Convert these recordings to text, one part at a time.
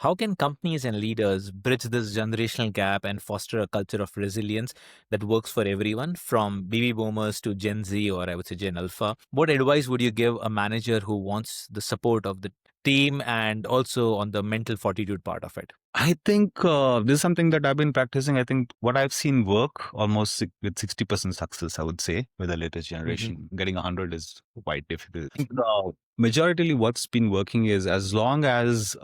How can companies and leaders bridge this generational gap and foster a culture of resilience that works for everyone, from baby boomers to Gen Z, or I would say Gen Alpha? What advice would you give a manager who wants the support of the team and also on the mental fortitude part of it? I think this is something that I've been practicing. I think what I've seen work almost with 60% success, I would say, with the latest Hmm. generation. Getting 100 is quite difficult. I think majority what's been working is as long as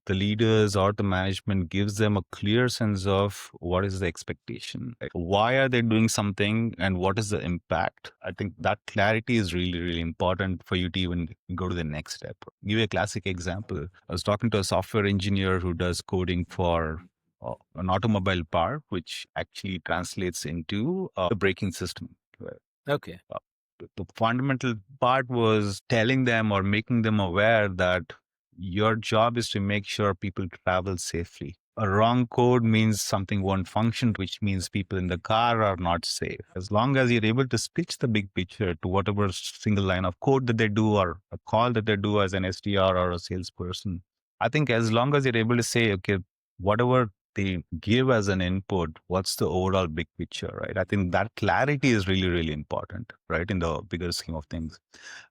the leaders or the management gives them a clear sense of what is the expectation, like why are they doing something and what is the impact. I think that clarity is really, really important for you to even go to the next step. Give you a classic example. I was talking to a software engineer who does coding for an automobile part, which actually translates into a braking system. Right? Okay. Uh, the fundamental part was telling them or making them aware that your job is to make sure people travel safely. A wrong code means something won't function, which means people in the car are not safe. As long as you're able to stitch the big picture to whatever single line of code that they do or a call that they do as an SDR or a salesperson, I think as long as you're able to say, okay, whatever they give as an input, what's the overall big picture, right? I think that clarity is really, really important, right, in the bigger scheme of things.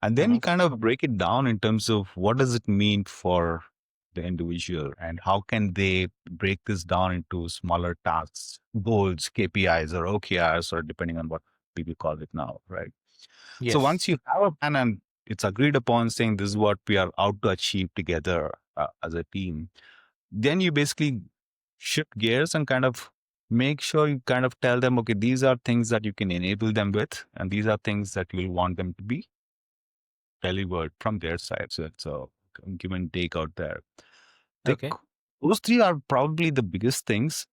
And then you Hmm. kind of break it down in terms of what does it mean for the individual and how can they break this down into smaller tasks, goals, KPIs or OKRs, or depending on what people call it now, right? So Yes. once you have a plan and it's agreed upon saying this is what we are out to achieve together as a team, then you basically shift gears and kind of make sure you kind of tell them, okay, these are things that you can enable them with, and these are things that you will want them to be delivered from their side. So it's a give and take out there. I think Okay. those three are probably the biggest things.